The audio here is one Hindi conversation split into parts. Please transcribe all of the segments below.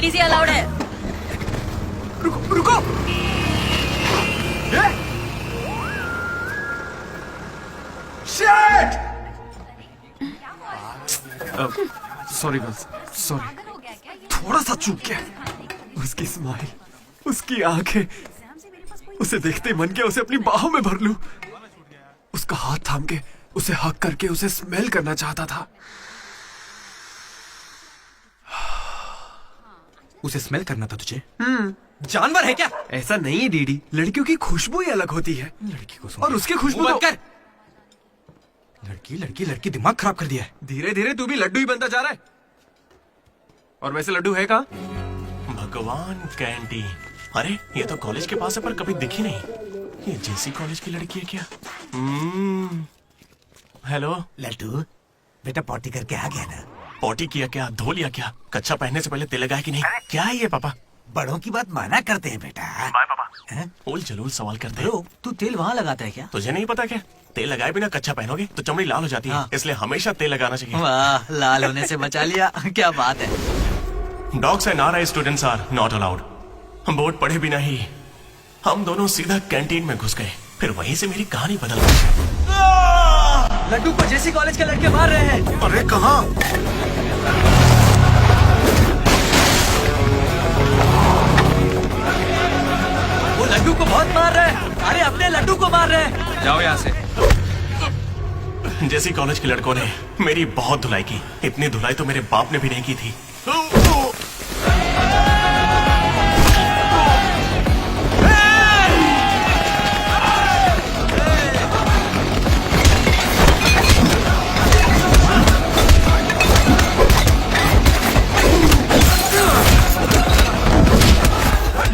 लेडीज ही अलाउड है। रुको रुको। शिट! Sorry girls, sorry. थोड़ा सा चूक गया। उसकी स्माइल, उसकी आंखें, उसे देखते ही मन किया उसे अपनी बाहों में भर लूं। उसका हाथ थाम के उसे हक करके उसे स्मेल करना चाहता था। उसे स्मेल करना था तुझे? जानवर है क्या? ऐसा नहीं है डीडी, लड़कियों की खुशबू ही अलग होती है। लड़की को और उसकी खुशबू तो... कर। लड़की लड़की लड़की दिमाग खराब कर दिया है। धीरे धीरे तू भी लड्डू ही बनता जा रहा है। और वैसे लड्डू है कहाँ? भगवान, कैंटीन। अरे ये तो कॉलेज के पास है पर कभी दिखी नहीं। ये जेसी कॉलेज की लड़की है क्या? हेलो लड्डू, बेटा पॉटी करके आ गया ना? पॉटी किया क्या, धो लिया क्या? कच्चा पहनने से पहले तेल लगाया कि नहीं? क्या है ये पापा? बड़ों की बात माना करते हैं बेटा। बाय पापा। उल जलूल सवाल करते हैं। तू तेल वहाँ लगाता है क्या? तुझे नहीं पता क्या? तेल लगाए बिना कच्चा पहनोगे तो चमड़ी लाल हो जाती है। इसलिए हमेशा तेल लगाना चाहिए। वाह, लाल होने से बचा लिया। क्या बात है। Dogs and are I students are not allowed. Board पढ़े बिना ही हम दोनों सीधा कैंटीन में घुस गए। फिर वहीं से मेरी कहानी बदल गई। लड्डू को जेसी कॉलेज के लड़के मार रहे हैं। अरे कहाँ? वो लड्डू को बहुत मार रहे हैं। अरे अपने लड्डू को मार रहे हैं। जाओ यहाँ से। जैसी कॉलेज के लड़कों ने मेरी बहुत धुलाई की। इतनी धुलाई तो मेरे बाप ने भी नहीं की थी।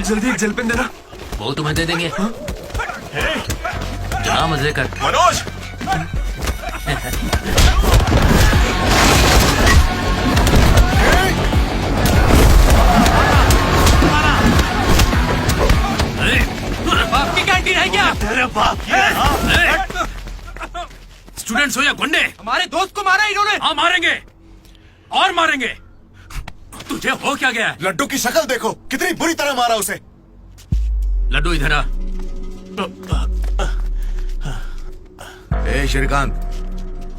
जल्दी एक जल पेन देना। वो तुम्हें दे देंगे। जा मजे कर। मनोज, बाप की कैंटीन है क्या? तेरे बाप की। स्टूडेंट्स हो या गुंडे? हमारे दोस्त को मारा इन्होंने। हाँ मारेंगे और मारेंगे। तुझे हो क्या गया? लड्डू की शक्ल देखो, कितनी बुरी तरह मारा उसे। लड्डू इधर आ। ए श्रीकांत,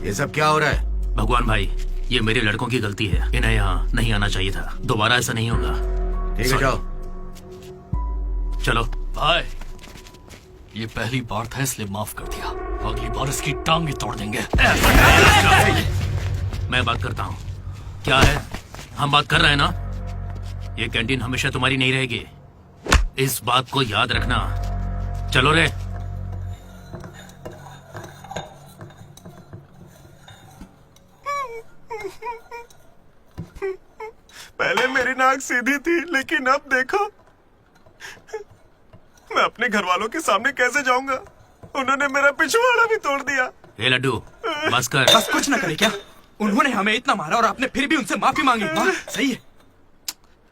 ये सब क्या हो रहा है? भगवान भाई, ये मेरे लड़कों की गलती है। इन्हें यहाँ नहीं आना चाहिए था। दोबारा ऐसा नहीं होगा। ठीक है, जाओ। चलो भाई, ये पहली बार था इसलिए माफ कर दिया। अगली बार इसकी टांग ही तोड़ देंगे। मैं बात करता हूँ। क्या है? हम बात कर रहे हैं ना? ये कैंटीन हमेशा तुम्हारी नहीं रहेगी, इस बात को याद रखना। चलो रे। पहले मेरी नाक सीधी थी, लेकिन अब देखो, मैं अपने घर वालों के सामने कैसे जाऊंगा? उन्होंने मेरा पिछवाड़ा भी तोड़ दिया। ए लड्डू, बस कर। बस कुछ ना करे क्या? उन्होंने हमें इतना मारा और आपने फिर भी उनसे माफी मांगी। वाह, सही है।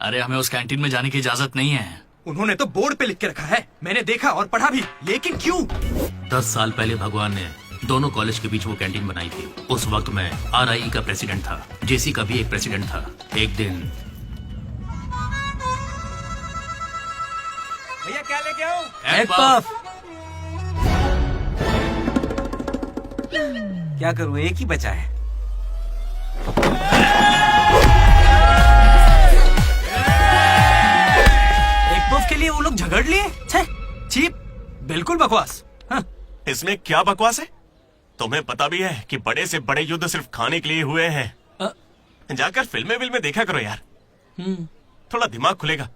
अरे हमें उस कैंटीन में जाने की इजाजत नहीं है। उन्होंने तो बोर्ड पे लिख के रखा है, मैंने देखा और पढ़ा भी, लेकिन क्यों? 10 साल पहले भगवान ने दोनों कॉलेज के बीच वो कैंटीन बनाई थी। उस वक्त मैं RIE का प्रेसिडेंट था, जेसी का भी एक प्रेसिडेंट था। एक दिन भैया क्या लेके आओ? Egg puff. क्या करूँ, एक ही बचा है। एक पफ के लिए वो लोग झगड़ लिए। चीप, बिल्कुल बकवास। हाँ। इसमें क्या बकवास है? तुम्हें पता भी है कि बड़े से बड़े युद्ध सिर्फ खाने के लिए हुए हैं। जाकर फिल्में देखा करो यार, थोड़ा दिमाग खुलेगा।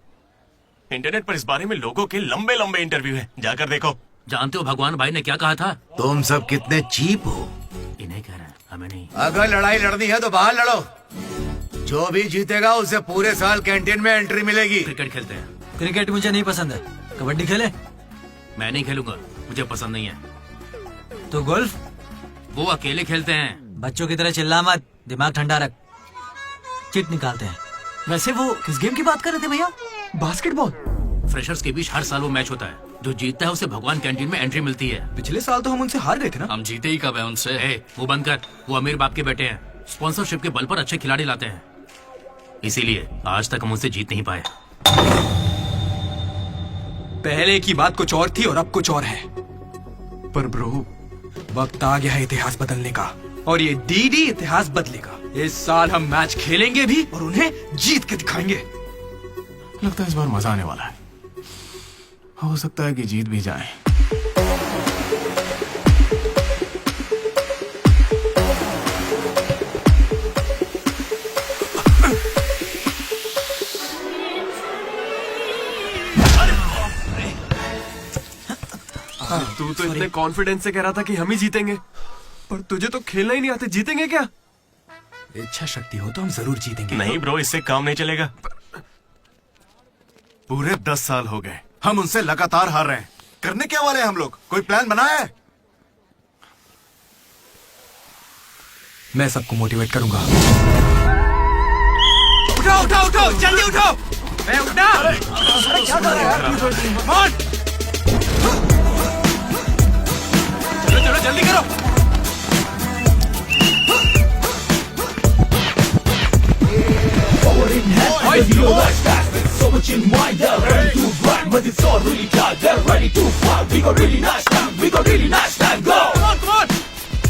इंटरनेट पर इस बारे में लोगों के लंबे लंबे इंटरव्यू हैं, जाकर देखो। जानते हो भगवान भाई ने क्या कहा था? तुम सब कितने चीप हो। इन्हें कह रहा है, हमें नहीं। अगर लड़ाई लड़नी है तो बाहर लड़ो। जो भी जीतेगा उसे पूरे साल कैंटीन में एंट्री मिलेगी। क्रिकेट खेलते हैं। क्रिकेट मुझे नहीं पसंद है। कबड्डी खेले? मैं नहीं खेलूंगा, मुझे पसंद नहीं है। तो गोल्फ? वो अकेले खेलते हैं। बच्चों की तरह चिल्ला मत, दिमाग ठंडा रख। चिट निकालते हैं। वैसे वो किस गेम की बात कर रहे थे भैया? बास्केटबॉल। फ्रेशर्स के बीच हर साल वो मैच होता है। जो जीतता है उसे भगवान कैंटीन में एंट्री मिलती है। पिछले साल तो हम उनसे हार गए थे ना। हम जीते ही कब है उनसे? वो बंद कर। वो अमीर बाप के बेटे हैं, स्पॉन्सरशिप के बल पर अच्छे खिलाड़ी लाते हैं। इसीलिए आज तक हम उसे जीत नहीं पाए। पहले की बात कुछ और थी और अब कुछ और है। पर ब्रो, वक्त आ गया है इतिहास बदलने का, और ये डीडी इतिहास बदलेगा। इस साल हम मैच खेलेंगे भी और उन्हें जीत के दिखाएंगे। लगता है इस बार मजा आने वाला है। हो सकता है कि जीत भी जाए। तू तो इतने कॉन्फिडेंस से कह रहा था कि हम ही जीतेंगे, पर तुझे तो खेलना ही नहीं आता। जीतेंगे क्या? इच्छा शक्ति हो तो हम जरूर जीतेंगे। नहीं ब्रो, इससे काम नहीं चलेगा। पूरे 10 साल हो गए हम उनसे लगातार हार रहे हैं। करने क्या वाले हैं हम लोग? कोई प्लान बनाया है? मैं सबको मोटिवेट करूंगा। उठाओ उठाओ उठाओ, जल्दी उठाओ। मैं उठना। Come on! चलो चलो जल्दी करो।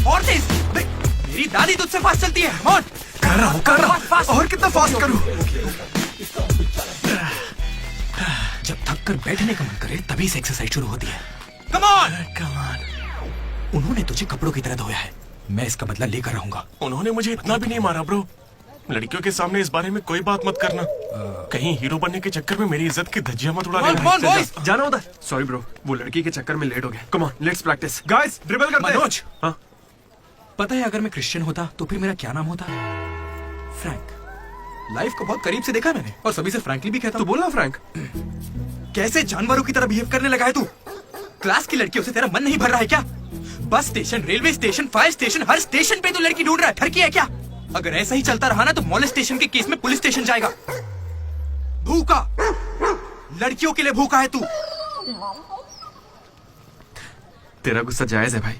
और तेज। मेरी दादी तुझसे फास्ट चलती है। Come on! कर रहा हूँ। और कितना फास्ट करूँ? जब थक कर बैठने का मन करे तभी से एक्सरसाइज शुरू होती है। Come on! उन्होंने तुझे कपड़ों की तरह धोया है, मैं इसका बदला लेकर रहूंगा। उन्होंने मुझे इतना भी नहीं मारा ब्रो। लड़कियों के सामने इस बारे में कोई बात मत करना। कहीं हीरो बनने के चक्कर में मेरी इज्जत की धज्जियां मत उड़ा Come on, देना। boys! जाना उधर। सॉरी ब्रो, वो लड़की के चक्कर में लेट हो गया। Come on, let's practice. Guys, dribble करते हैं। मनोज, हाँ? पता है अगर मैं क्रिश्चियन होता तो फिर मेरा क्या नाम होता? फ्रैंक। लाइफ को बहुत करीब से देखा मैंने, और सभी से फ्रैंकली भी कहता तो हूँ। बोलना फ्रैंक। कैसे जानवरों की तरह बिहेव करने लगा है तू? क्लास की लड़कियों से तेरा मन नहीं भर रहा है क्या? Bus station, railway station, fire station, हर स्टेशन पे तू लड़की ढूंढ रहा है। ठरकी है क्या? अगर ऐसा ही चलता रहा ना तो मोलेस्टेशन के केस में पुलिस स्टेशन जाएगा। भूखा, लड़कियों के लिए भूखा है तू। तेरा गुस्सा जायज है भाई।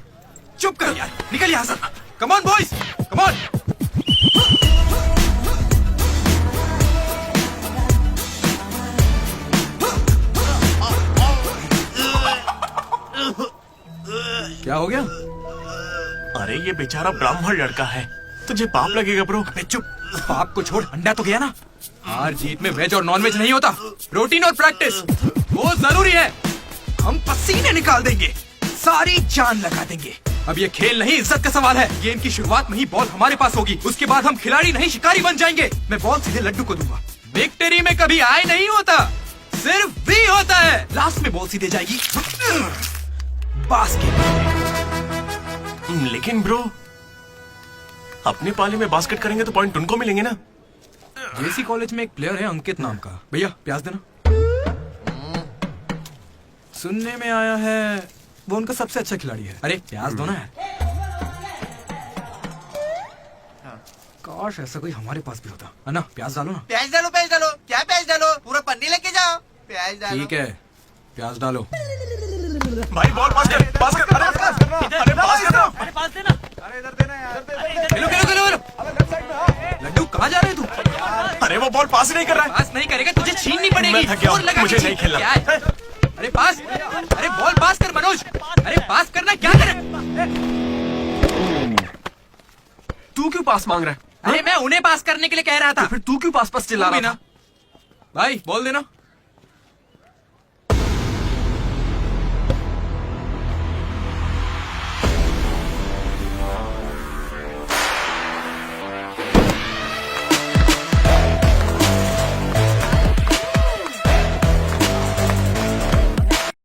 चुप कर यार, निकल यहाँ से। Come on boys, come on. क्या हो गया? अरे ये बेचारा ब्राह्मण लड़का है, तुझे पाप लगेगा ब्रो। अबे चुप। पाप को छोड़, अंडा तो गया ना। हार जीत में वेज और नॉन वेज नहीं होता, प्रोटीन और प्रैक्टिस वो जरूरी है। हम पसीने निकाल देंगे, सारी जान लगा देंगे। अब ये खेल नहीं, इज्जत का सवाल है। गेम की शुरुआत में ही बॉल हमारे पास होगी, उसके बाद हम खिलाड़ी नहीं शिकारी बन जाएंगे। मैं बॉल सीधे लड्डू को दूंगा। विक्ट्री में कभी आए नहीं होता, सिर्फ भी होता है। लास्ट में बॉल सीधे जाएगी बास्केट। लेकिन ब्रो, अपने पाले में बास्केट करेंगे तो पॉइंट उनको मिलेंगे ना। जेसी कॉलेज में एक प्लेयर है अंकित नाम का। भैया प्याज देना। सुनने में आया है वो उनका सबसे अच्छा खिलाड़ी है। अरे प्याज दो ना यार। काश ऐसा कोई हमारे पास भी होता है ना। प्याज डालो ना। प्याज डालो, प्याज डालो। क्या प्याज डालो? पूरा पन्नी लेके जाओ। प्याज डालो। ठीक है, प्याज डालो। भाई बॉल पास कर, पास कर। अरे पास कर, अरे पास कर। अरे पास देना। खेलो खेलो खेलो खेलो। लड्डू कहाँ जा रहे हैं तू? अरे वो बॉल पास ही नहीं कर रहा है। पास नहीं करेगा तुझे छीननी पड़ेगी। मैं थक गया हूं, जोर लगा के मुझे छीन। नहीं खेलना। क्या है? अरे पास, अरे बॉल पास कर मनोज। अरे पास करना, क्या करे? तू क्यों पास मांग रहा है? अरे मैं उन्हें पास करने के लिए कह रहा था। फिर तू क्यों पास पास चिल्ला रहा था? भाई बॉल देना।